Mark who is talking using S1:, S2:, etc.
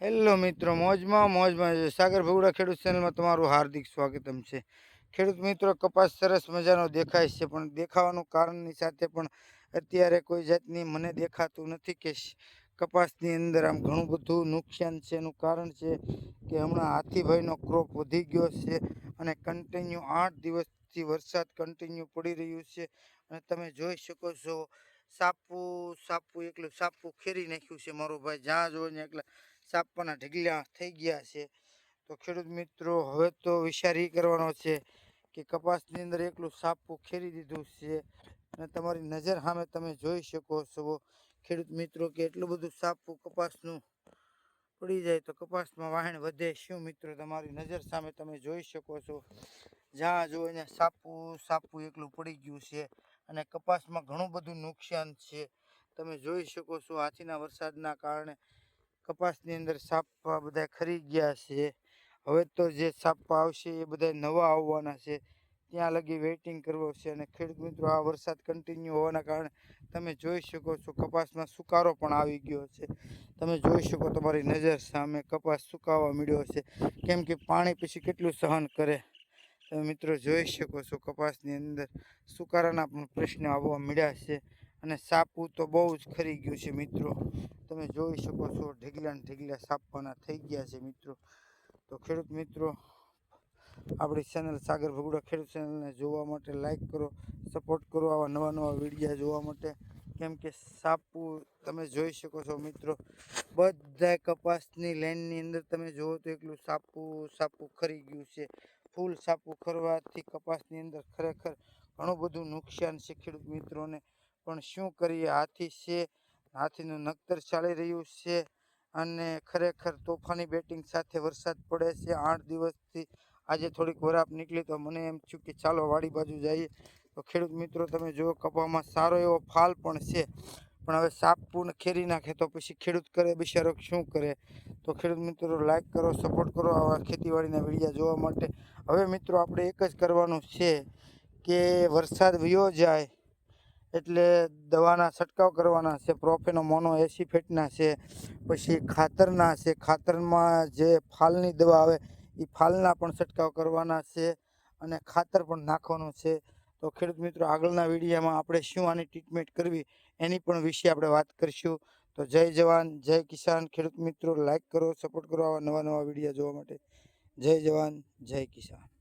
S1: Hello મિત્રો, મોજમાં મોજમાં સાગર ભગુડા ખેડૂત ચેનલમાં તમારું હાર્દિક સ્વાગતમ છે. ખેડૂત મિત્રો, કપાસ સરસ મજાનો દેખાય છે, પણ દેખાવાનું કારણની સાથે પણ અત્યારે કોઈ જાતની મને દેખાતું નથી કે કપાસની અંદર આમ ઘણું બધું નુકસાન છે. એનું કારણ છે કે હમણાં હાથીભાઈનો ક્રોપ વધી ગયો છે અને કન્ટિન્યુ 8 દિવસથી વરસાદ કન્ટિન્યુ પડી રહ્યું છે. અને તમે જોઈ શકો છો, સાપું એકલું સાપું ખેરી નાખ્યું છે મારો ભાઈ. જ્યાં જોઈને એકલા સાપવાના ઢગલા થઈ ગયા છે. તો ખેડૂત મિત્રો, હવે તો વિચાર એ કરવાનો છે કે કપાસની અંદર એકલું સાપું ખેરી દીધું છે અને તમારી નજર સામે તમે જોઈ શકો છો ખેડૂત મિત્રો કે એટલું બધું સાપું કપાસનું પડી જાય તો કપાસમાં વાહણ વધે શું? મિત્રો, તમારી નજર સામે તમે જોઈ શકો છો, જ્યાં જોઈને સાપું એકલું પડી ગયું છે અને કપાસમાં ઘણું બધું નુકસાન છે. તમે જોઈ શકો છો, હાથીના વરસાદના કારણે કપાસની અંદર સાપા બધા ખરી ગયા છે. હવે તો જે સાપા આવશે એ બધા નવા આવવાના છે, ત્યાં લગી વેઇટિંગ કરવો છે. અને ખેડૂત મિત્રો, આ વરસાદ કન્ટિન્યુ હોવાના કારણે તમે જોઈ શકો છો કપાસમાં સુકારો પણ આવી ગયો છે. તમે જોઈ શકો, તમારી નજર સામે કપાસ સુકાવા મળ્યો છે, કેમ કે પાણી પછી કેટલું સહન કરે. તમે મિત્રો જોઈ શકો છો, કપાસની અંદર સુકારાના પણ પ્રશ્ન આવવા મળ્યા છે અને સાપું તો બહુ જ ખરી ગયું છે. મિત્રો, તમે જોઈ શકો છો, ઢગલા સાપવાના થઈ ગયા છે. મિત્રો, તો ખેડૂત મિત્રો, આપણી ચેનલ સાગર ભગુડા ખેડૂત ચેનલને જોવા માટે લાઈક કરો, સપોર્ટ કરો આવા નવા વિડીયા જોવા માટે. કેમ કે સાપું તમે જોઈ શકો છો મિત્રો, બધા કપાસની લાઈનની અંદર તમે જુઓ તો એકલું સાપું ખરી ગયું છે. ફૂલ સાપું ખરવાથી કપાસની અંદર ખરેખર ઘણું બધું નુકસાન છે ખેડૂત મિત્રોને. પણ શું કરીએ, હાથી છે, હાથીનું નક્તર ચાલી રહ્યું છે અને ખરેખર તોફાની બેટિંગ સાથે વરસાદ પડે છે 8 દિવસથી. આજે થોડીક વરાપ નીકળી તો મને એમ થયું કે ચાલો વાડી બાજુ જઈએ. તો ખેડૂત મિત્રો, તમે જુઓ, કપામાં સારો એવો ફાલ પણ છે, પણ હવે સાપું ખેરી નાખે તો પછી ખેડૂત કરે બિચારો શું કરે. તો ખેડૂત મિત્રો, લાઈક કરો, સપોર્ટ કરો આવા ખેતીવાડીના વિડીયા જોવા માટે. હવે મિત્રો, આપણે એક જ કરવાનું છે કે વરસાદ વયો જાય એટલે દવાના છંટકાવ કરવાના છે. પ્રોફેનો મોનો 80 ફેટના છે, પછી ખાતરના છે. ખાતરમાં જે ફાલની દવા આવે એ ફાલના પણ છંટકાવ કરવાના છે અને ખાતર પણ નાખવાનું છે. તો ખેડૂત મિત્રો, આગળના વિડીયામાં આપણે શું આની ટ્રીટમેન્ટ કરવી એની પણ વિશે આપણે વાત કરીશું. તો જય જવાન જય કિસાન. ખેડૂત મિત્રો, લાઈક કરો, સપોર્ટ કરો આવા નવા વિડીયા જોવા માટે. જય જવાન જય કિસાન.